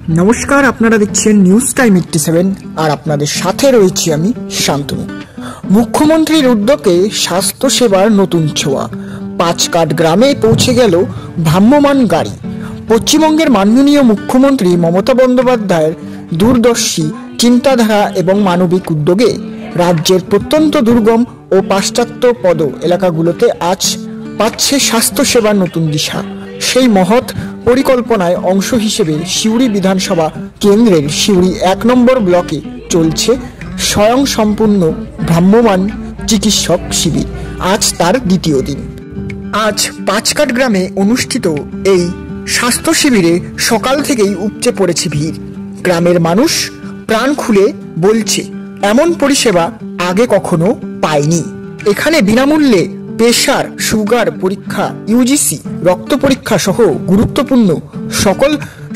নমস্কার, আপনারা দেখছেন নিউজ টাইম 87 আর আপনাদের সাথে রয়েছি আমি শান্তনু। মুখ্যমন্ত্রীর উদ্যোগে স্বাস্থ্য সেবার নতুন ছোঁয়া। পাঁচকাট গ্রামে পৌঁছে গেল ভ্রাম্যমাণ গাড়ি। পশ্চিমবঙ্গের মাননীয় মুখ্যমন্ত্রী মমতা বন্দ্যোপাধ্যায়ের দূরদর্শী চিন্তাধারা এবং মানবিক উদ্যোগে রাজ্যের প্রত্যন্ত দুর্গম ও পাশ্চাত্য পদ এলাকাগুলোতে আজ পাচ্ছে স্বাস্থ্য সেবার নতুন দিশা। সেই মহৎ পরিকল্পনায় অংশ হিসেবে সিউড়ি বিধানসভা কেন্দ্রের সিউড়ি ১ নম্বর ব্লকে চলছে স্বয়ংসম্পূর্ণ ভ্রাম্যমাণ চিকিৎসক শিবির। আজ তার দ্বিতীয় দিন। আজ পাঁচকাট গ্রামে অনুষ্ঠিত এই স্বাস্থ্য শিবিরে সকাল থেকেই উপচে পড়েছে ভিড়। গ্রামের মানুষ প্রাণ খুলে বলছে এমন পরিষেবা আগে কখনো পায়নি। এখানে বিনামূল্যে প্রেসার, সুগার পরীক্ষা, ইউজিসি, রক্ত পরীক্ষা সহ গুরুত্বপূর্ণ সকল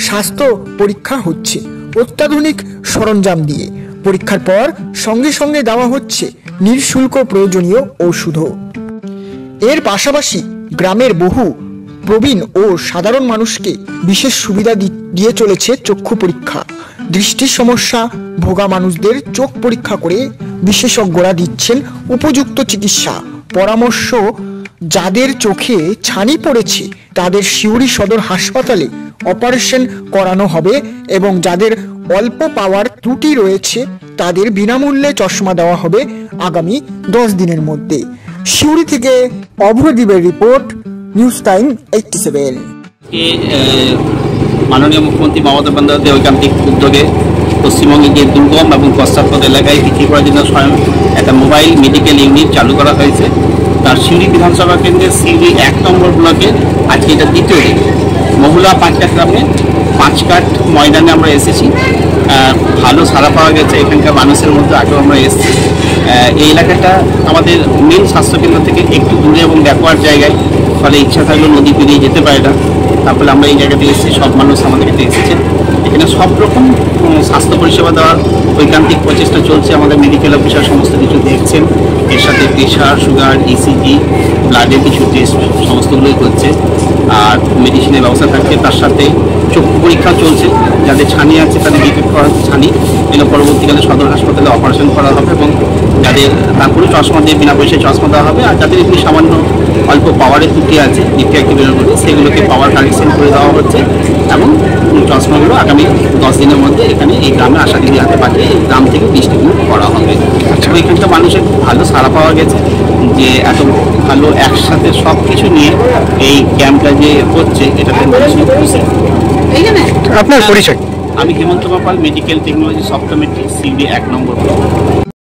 স্বাস্থ্য পরীক্ষা হচ্ছে অত্যাধুনিক সরঞ্জাম দিয়ে। পরীক্ষার পর সঙ্গে সঙ্গে দেওয়া হচ্ছে নিঃশুল্ক প্রয়োজনীয় ওষুধও। এর পাশাপাশি গ্রামের বহু প্রবীণ ও সাধারণ মানুষকে বিশেষ সুবিধা দিয়ে চলেছে চক্ষু পরীক্ষা। দৃষ্টির সমস্যা ভোগা মানুষদের চোখ পরীক্ষা করে বিশেষজ্ঞরা দিচ্ছেন উপযুক্ত চিকিৎসা পরামর্শ। যাদের চোখে ছানি পড়েছে তাদের সিউড়ি সদর হাসপাতালে অপারেশন করানো হবে এবং যাদের অল্প পাওয়ার ত্রুটি রয়েছে তাদের বিনামূল্যে চশমা দেওয়া হবে আগামী 10 দিনের মধ্যে। সিউড়ি থেকে অভ্রদীপের রিপোর্ট, নিউজ টাইম 87। মাননীয় মুখ্যমন্ত্রী মমতা বন্দ্যোপাধ্যায়ের ঐকান্তিক উদ্যোগে পশ্চিমবঙ্গে যে দুর্গম এবং পশ্চাৎপদ এলাকায় বিক্রি করার জন্য স্বয়ং একটা মোবাইল মেডিকেল ইউনিট চালু করা হয়েছে। তার সিউড়ি বিধানসভা কেন্দ্রের সিউড়ি ১ নম্বর ব্লকে আজকে এটা দ্বিতীয় দিন। মহুলা পাঁচকাট গ্রামে পাঁচকাট ময়দানে আমরা এসেছি। ভালো সাড়া পাওয়া গেছে এখানকার মানুষের মধ্যে। আগেও আমরা এসেছি। এই এলাকাটা আমাদের মেন স্বাস্থ্যকেন্দ্র থেকে একটু দূরে এবং ব্যাকওয়ার্ড জায়গায়, ফলে ইচ্ছা থাকলেও নদী পেরিয়ে যেতে পারে না। তারপরে আমরা এই জায়গাতে এসেছি, সব মানুষ আমাদের কাছে এসেছেন। এখানে সব রকম স্বাস্থ্য পরিষেবা দেওয়ার ঐকান্তিক প্রচেষ্টা চলছে। আমাদের মেডিকেল অফিসার সমস্ত কিছু দেখছেন। এর সাথে প্রেশার, সুগার, ইসিজি, ব্লাডের কিছু টেস্ট সমস্তগুলোই হচ্ছে। আর মেডিসিনের ব্যবস্থা থাকছে। তার সাথে চক্ষু পরীক্ষা চলছে। যাদের ছানি আছে তাদের ডিটেক্ট করা ছানি এগুলো পরবর্তীকালে সদর হাসপাতালে অপারেশন করা হবে এবং যাদের তারপরে চশমা দিয়ে বিনা পয়সায় চশমা দেওয়া হবে। আর যাদের একটু সামান্য অল্প পাওয়ারের ত্রুটি আছে ডিফেক্টিভের মধ্যে, সেগুলোকে পাওয়ার কানেকশন করে দেওয়া হচ্ছে এবং চশমাগুলো আগামী 10 দিনের মধ্যে এখানে এই গ্রামে আশাদিদির হাতে পাঠিয়ে এই গ্রাম থেকে ডিস্ট্রিবিউট করা হবে। এখানটা মানুষের ভালো সাড়া পাওয়া গেছে যে এত ভালো একসাথে সব কিছু নিয়ে এই ক্যাম্পটা যে হচ্ছে এটাতে মানুষের খুশি। আপনার পরিচয়? আমি হেমন্ত গোপাল, মেডিকেল টেকনোলজি সব কমিটি সিউড়ি 1 নম্বর ব্লক।